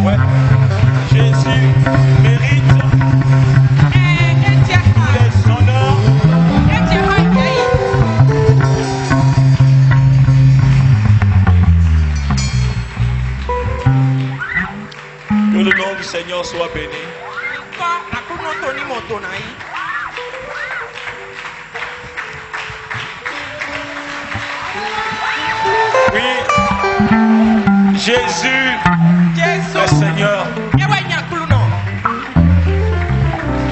Ouais. Jésus mérite les honneurs. Que le nom du Seigneur soit béni. Oui, Jésus est Seigneur.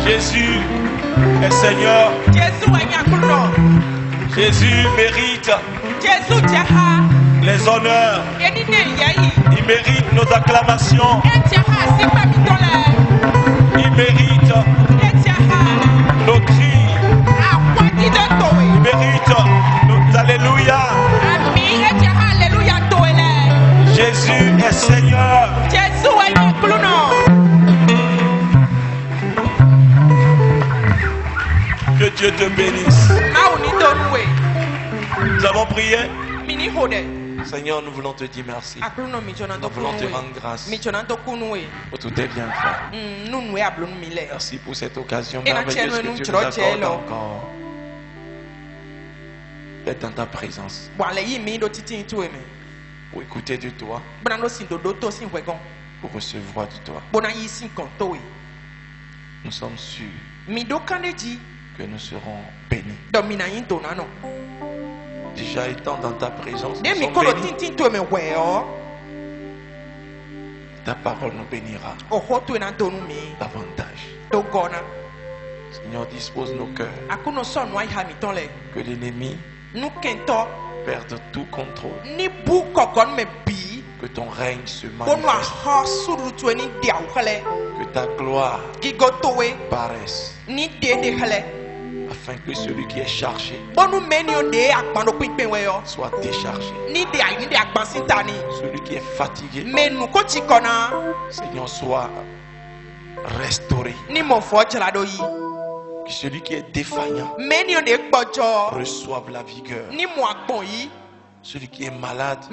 Jésus est Seigneur. Jésus mérite les honneurs. Il mérite nos acclamations. Il mérite nos cris. Il mérite nos alléluia. Jésus est Seigneur. Que Dieu te bénisse. Nous avons prié. Seigneur, nous voulons te dire merci. Nous voulons te rendre grâce pour tout tes bienfaits. Merci pour cette occasion merveilleuse que tu nous accordes encore d'être dans ta présence. Pour écouter de toi, pour recevoir de toi. Nous sommes sûrs que nous serons bénis. Déjà étant dans ta présence, nous sommes bénis. Ta parole nous bénira davantage. Seigneur, dispose nos cœurs. Que l'ennemi perde tout contrôle. Que ton règne se manifeste. Que ta gloire paraisse. Afin que celui qui est chargé soit déchargé. Celui qui est fatigué, Seigneur, soit restauré. Que celui qui est défaillant reçoive la vigueur. Celui qui est malade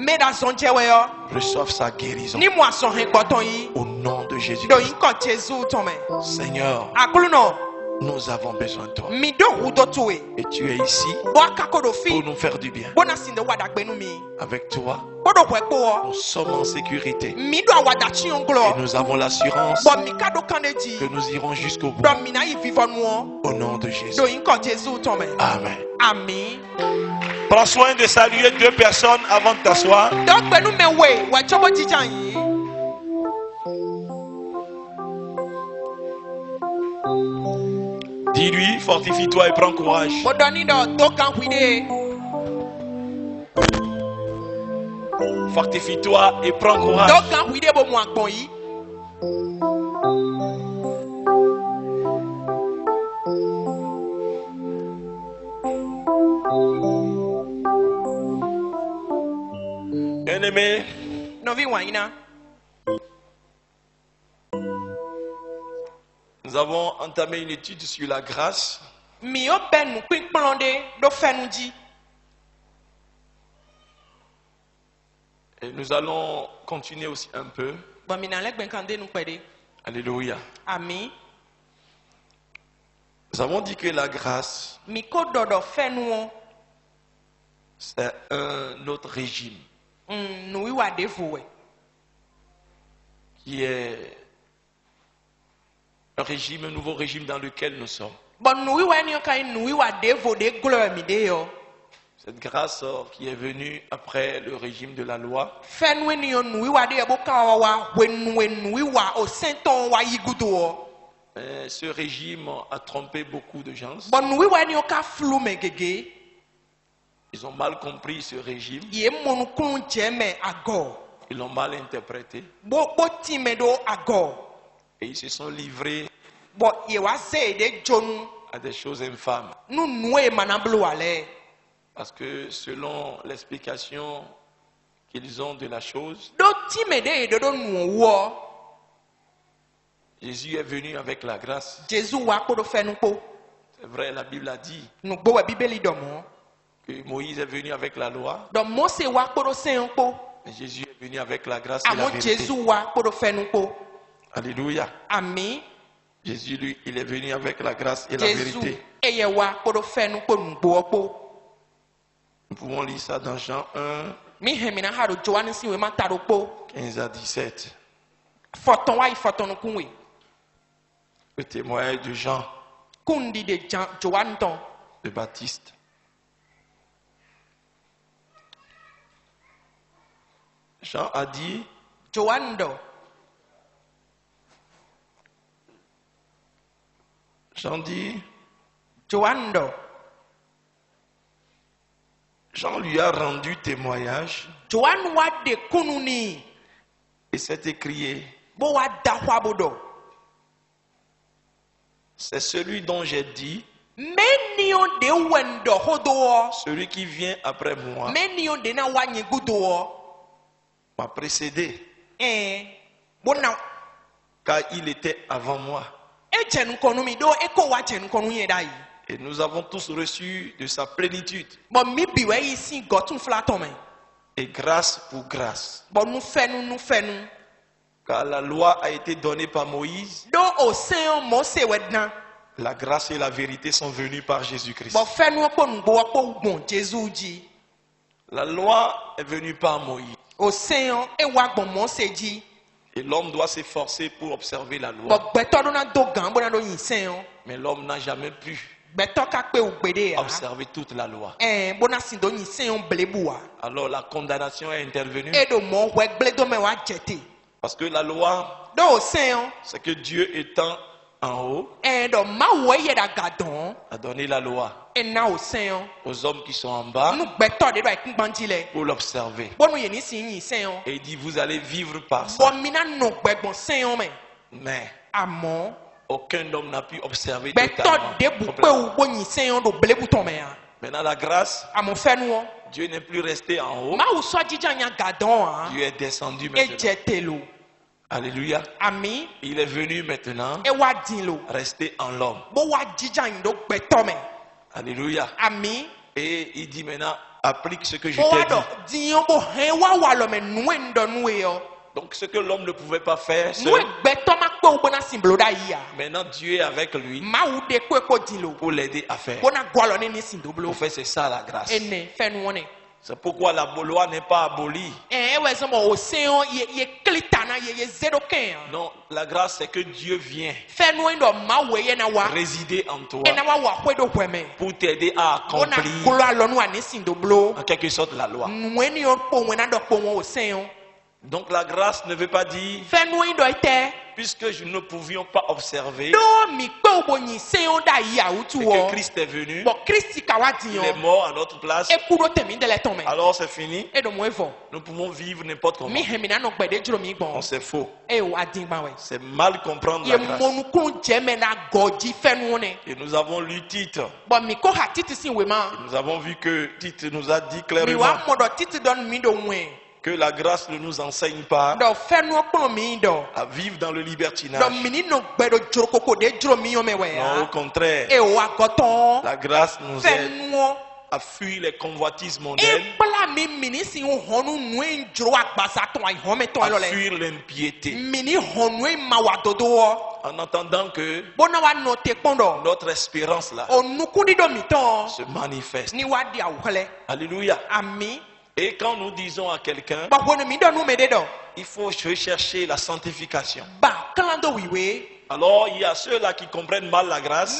reçoive sa guérison. Au nom de Jésus-Christ. Seigneur, nous avons besoin de toi. Et tu es ici pour nous faire du bien. Avec toi, nous sommes en sécurité. Et nous avons l'assurance que nous irons jusqu'au bout. Au nom de Jésus. Amen. Prends soin de saluer 2 personnes avant de t'asseoir. Dis-lui, fortifie-toi et prends courage. Fortifie-toi et prends courage. Bien-aimé, nous avons entamé une étude sur la grâce. Et nous allons continuer aussi un peu. Alléluia. Amen. Nous avons dit que la grâce, c'est un autre régime qui est un régime, un nouveau régime dans lequel nous sommes. Cette grâce qui est venue après le régime de la loi, ce régime a trompé beaucoup de gens. Ils ont mal compris ce régime. Ils l'ont mal interprété. Et ils se sont livrés à des choses infâmes. Parce que selon l'explication qu'ils ont de la chose, Jésus est venu avec la grâce. C'est vrai, la Bible a dit que Moïse est venu avec la loi. Mais Jésus est venu avec la grâce et la vérité. Alléluia. Amen. Jésus, lui, il est venu avec la grâce et la vérité. Nous pouvons lire ça dans Jean 1, 15 à 17. Le témoignage de Jean le Baptiste. Jean a dit, Jean dit, Jean lui a rendu témoignage et s'est écrié, c'est celui dont j'ai dit, celui qui vient après moi m'a précédé, car il était avant moi. Et nous avons tous reçu de sa plénitude. Et grâce pour grâce. Car la loi a été donnée par Moïse. La grâce et la vérité sont venues par Jésus-Christ. La loi est venue par Moïse. Et l'homme doit s'efforcer pour observer la loi. Mais l'homme n'a jamais pu observer toute la loi. Alors la condamnation est intervenue. Parce que la loi, c'est que Dieu étant en haut, a donné la loi aux hommes qui sont en bas pour l'observer. Et il dit, vous allez vivre par ça. Mais aucun homme n'a pu observer totalement. Maintenant la grâce, Dieu n'est plus resté en haut. Dieu est descendu maintenant. Alléluia. Amen. Il est venu maintenant rester en l'homme. Alléluia. Amen. Et il dit maintenant, applique ce que je t'ai dit. Donc ce que l'homme ne pouvait pas faire seul, maintenant Dieu est avec lui pour l'aider à faire. Pour faire, c'est ça la grâce. C'est pourquoi la loi n'est pas abolie. Non, la grâce c'est que Dieu vient résider en toi pour t'aider à accomplir en quelque sorte la loi. Donc la grâce ne veut pas dire puisque nous ne pouvions pas observer et que Christ est venu, il est mort à notre place, alors c'est fini, nous pouvons vivre n'importe comment. Non, c'est faux. C'est mal comprendre la grâce. Et nous avons lu Tite. Nous avons vu que Tite nous a dit clairement que la grâce ne nous enseigne pas à vivre dans le libertinage. Non, au contraire, la grâce nous aide à fuir les convoitises mondaines, à fuir l'impiété, en entendant que notre espérance là se manifeste. Alléluia. Et quand nous disons à quelqu'un, il faut rechercher la sanctification. Alors il y a ceux-là qui comprennent mal la grâce,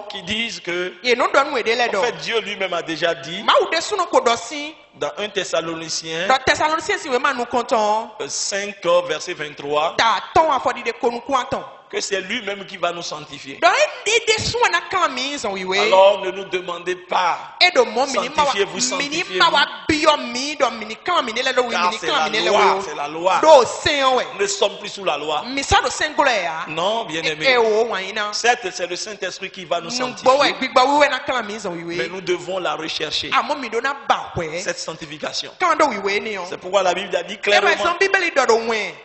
qui disent que en fait Dieu lui-même a déjà dit dans 1 Thessaloniciens 5 verset 23 que c'est lui-même qui va nous sanctifier. Alors ne nous demandez pas sanctifiez-vous, sanctifiez-vous, car c'est la loi. Nous ne sommes plus sous la loi. Non, bien aimé. Certes, c'est le Saint-Esprit qui va nous sanctifier, mais nous devons la rechercher, cette sanctification. C'est pourquoi la Bible a dit clairement,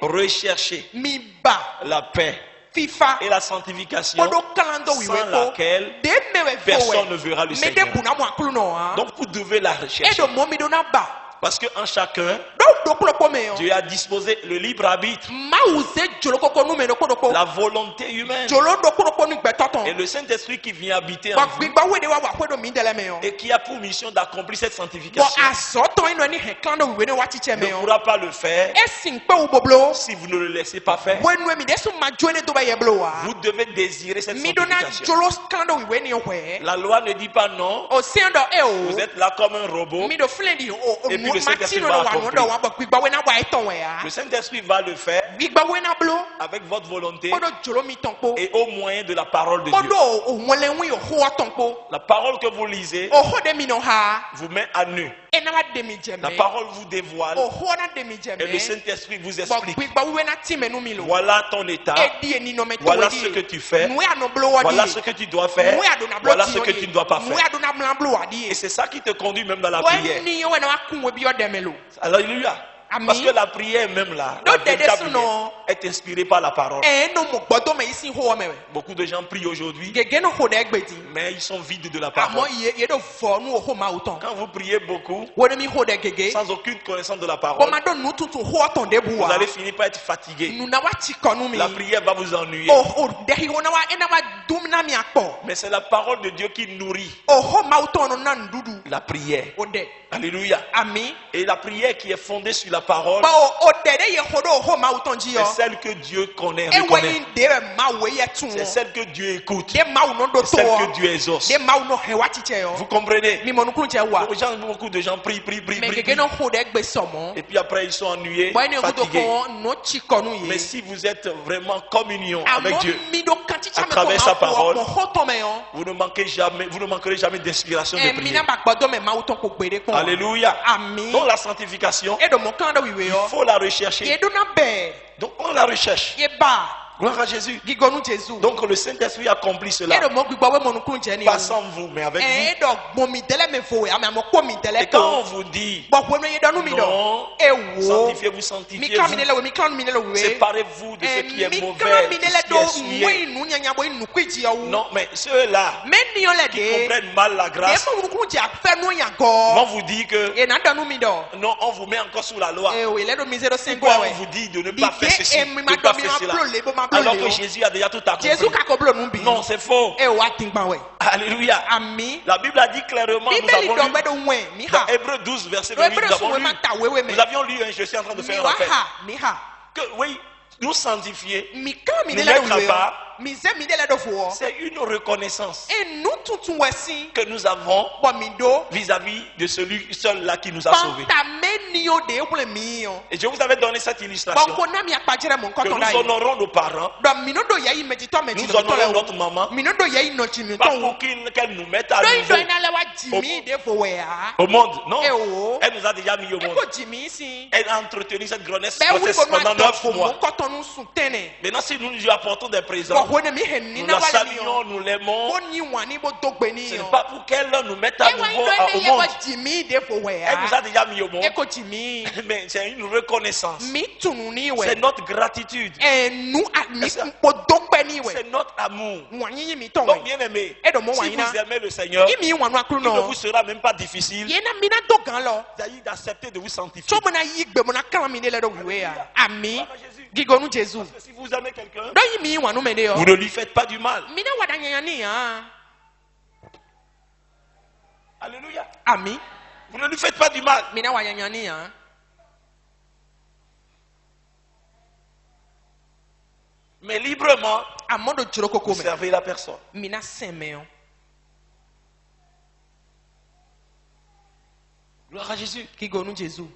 rechercher la paix et la sanctification sans laquelle personne ne verra le Seigneur. Donc vous devez la rechercher. Parce qu'en chacun, Dieu a disposé le libre arbitre, la volonté humaine et le Saint-Esprit qui vient habiter en vous et qui a pour mission d'accomplir cette sanctification ne pourra pas le faire si vous ne le laissez pas faire. Vous devez désirer cette sanctification. La loi ne dit pas non. Vous êtes là comme un robot. Et puis le Saint-Esprit va accomplir. Le Saint-Esprit va le faire avec votre volonté et au moyen de la parole de Dieu. La parole que vous lisez vous met à nu. La parole vous dévoile et le Saint-Esprit vous explique. Voilà ton état. Voilà ce que tu fais. Voilà ce que tu dois faire. Voilà ce que tu ne dois pas faire. Et c'est ça qui te conduit même dans la prière. Alléluia. Parce que la prière même là, la véritable prière, est inspirée par la parole. Beaucoup de gens prient aujourd'hui, mais ils sont vides de la parole. Quand vous priez beaucoup, sans aucune connaissance de la parole, vous allez finir par être fatigué. La prière va vous ennuyer. Mais c'est la parole de Dieu qui nourrit la prière. Alléluia. Et la prière qui est fondée sur la parole, c'est celle que Dieu connaît, reconnaît. C'est celle que Dieu écoute. C'est celle que Dieu exauce. Vous comprenez? Beaucoup de gens prient. Et puis après ils sont ennuyés, fatigués. Mais si vous êtes vraiment en communion avec Dieu à travers sa parole, vous ne manquerez jamais d'inspiration de prière. Alléluia. Donc la sanctification, il faut la rechercher. Donc on la recherche. Gloire à Jésus. Donc le Saint-Esprit accomplit cela. Pas sans vous, mais avec vous. Et quand on vous dit non, sanctifiez-vous, séparez-vous de ce qui est mauvais, de ce qui est souillé. Non, mais ceux-là qui comprennent mal la grâce vont vous dire que non, on vous met encore sous la loi. Pourquoi on vous dit de ne pas faire ceci, de ne pas faire cela, alors que Jésus a déjà tout accompli? Non, c'est faux. Alléluia. La Bible a dit clairement, nous avons lu dans Hébreux 12, verset 8, nous avions lu, je suis en train de faire un rappel, que oui, nous sanctifier, nous mettre à part, c'est une reconnaissance que nous avons vis-à-vis de celui seul là qui nous a sauvés. Et je vous avais donné cette illustration que nous honorons nos parents, nous honorons notre maman, pas pour qu'elle nous mette à nouveau au monde. Non, elle nous a déjà mis au monde. Elle a entretenu cette grossesse pendant 9 mois. Maintenant, si nous lui apportons des présents, nous la saluons, nous l'aimons, ce n'est pas pour qu'elle nous mette à nouveau au monde. Elle nous a déjà mis au monde, mais c'est une reconnaissance. C'est notre gratitude. C'est notre amour. Donc, bien aimé, si vous aimez le Seigneur, il ne vous sera même pas difficile d'accepter de vous sanctifier. Parce que si vous aimez quelqu'un, vous ne lui faites pas du mal. Alléluia. Vous ne lui faites pas du mal. Mais librement, vous servez la personne. Gloire à Jésus.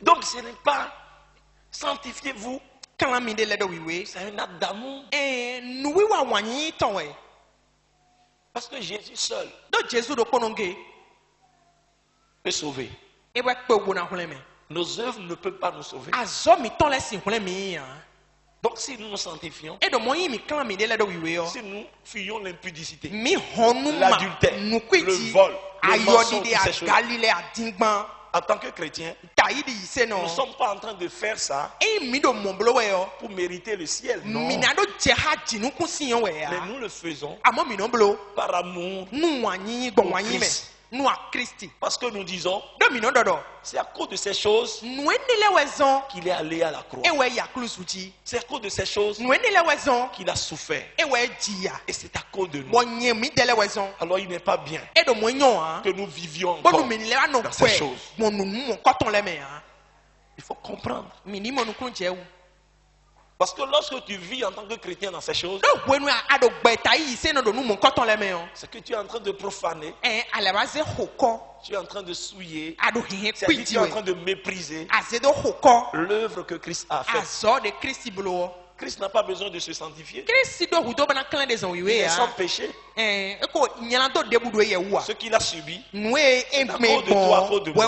Donc ce n'est pas sanctifiez-vous. C'est un acte d'amour. Parce que Jésus seul peut sauver. Nos œuvres ne peuvent pas nous sauver. Donc si nous nous sanctifions, si nous fuyons l'impudicité, l'adultère, le vol, le mensonge, ces choses, en tant que chrétien, nous ne sommes pas en train de faire ça pour mériter le ciel. Non. Mais nous le faisons par amour au Christ. Parce que nous disons, c'est à cause de ces choses qu'il est allé à la croix. C'est à cause de ces choses qu'il a souffert. Et c'est à cause de nous. Alors il n'est pas bien que nous vivions encore dans ces choses. Il faut comprendre. Parce que lorsque tu vis en tant que chrétien dans ces choses, c'est que tu es en train de profaner, tu es en train de souiller, c'est-à-dire tu es en train de mépriser l'œuvre que Christ a faite. Christ n'a pas besoin de se sanctifier. Il est sans péché. Ce qu'il a subi, c'est à cause de toi, à cause de moi.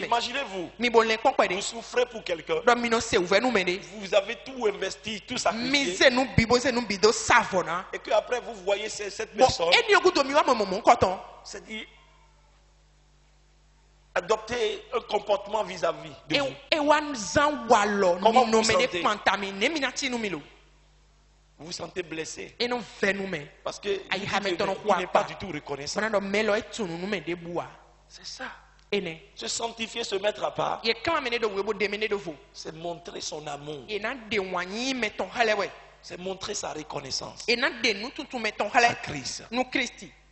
Imaginez-vous, vous souffrez pour quelqu'un. Vous avez tout investi, tout sacrifié. Et qu'après vous voyez cette personne, c'est-à-dire adopter un comportement vis-à-vis de vous. Comment vous vous sentez? Vous vous sentez blessé. Parce qu'il n'est pas du tout reconnaissant. C'est ça. Se sanctifier, se mettre à part, c'est montrer son amour. C'est montrer sa reconnaissance à Christ.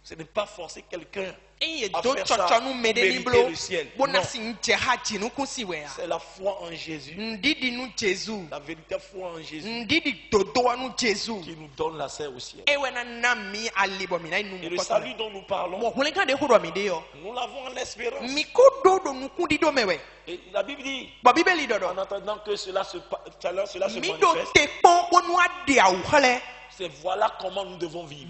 Ce n'est pas forcer quelqu'un à faire ça, mériter le ciel. Non. C'est la foi en Jésus. La véritable foi en Jésus qui nous donne l'accès au ciel. Et le salut dont nous parlons, nous l'avons en espérance. Et la Bible dit, en attendant que cela se manifeste, c'est voilà comment nous devons vivre.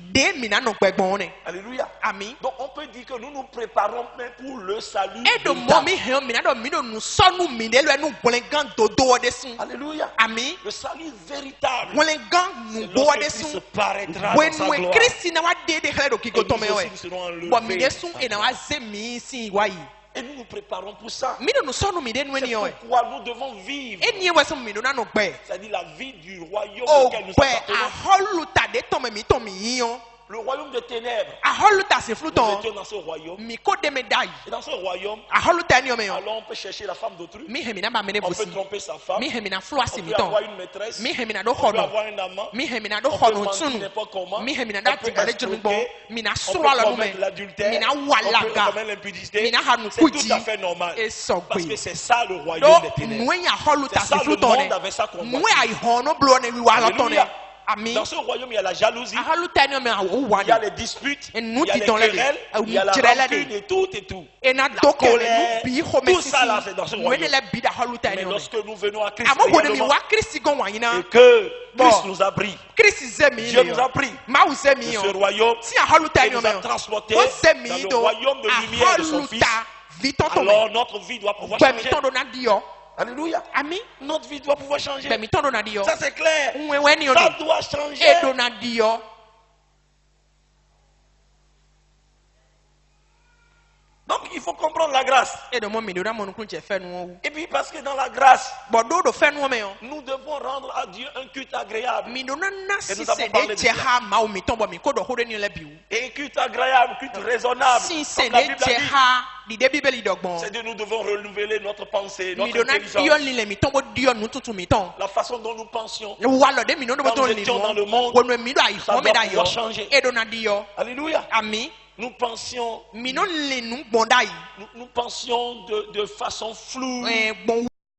Alléluia. Amen. Donc on peut dire que nous nous préparons même pour le salut. Alléluia. Amen. Le salut véritable. C'est lorsque Christ se paraîtra dans sa gloire. Et nous serons enlevés. Et nous nous préparons pour ça. C'est pourquoi nous devons vivre. C'est-à-dire la vie du royaume auquel nous appartenons. Le royaume des ténèbres. Nous étions dans ce royaume. Et dans ce royaume, alors on peut chercher la femme d'autrui. On peut tromper sa femme. On peut avoir une maîtresse. On peut avoir un amant. On peut mentir n'importe comment. On peut escroquer. On peut commettre l'adultère. On peut commettre l'impudicité. C'est tout à fait normal. Parce que c'est ça le royaume des ténèbres. C'est ça le monde avec sa combattre. Alléluia. Dans ce royaume, il y a la jalousie, il y a les disputes, il y a les querelles, il y a la rancune et tout et tout. La colère, tout ça là, c'est dans ce royaume. Mais lorsque nous venons à Christ et que Christ nous a pris, Dieu nous a pris de ce royaume et nous a transportés dans le royaume de lumière de son Fils, alors notre vie doit pouvoir changer. Alléluia. Amen. Notre vie doit pouvoir changer. Ça c'est clair. Ça doit changer. Donc il faut comprendre la grâce. Et puis parce que dans la grâce, nous devons rendre à Dieu un culte agréable. Et nous avons parlé de cela. Et un culte agréable, un culte raisonnable. Comme la Bible a dit, c'est de nous devons renouveler notre pensée, notre intelligence. La façon dont nous pensions. Quand nous étions dans le monde, ça doit pouvoir changer. Alléluia. Amen. Nous pensions de façon floue.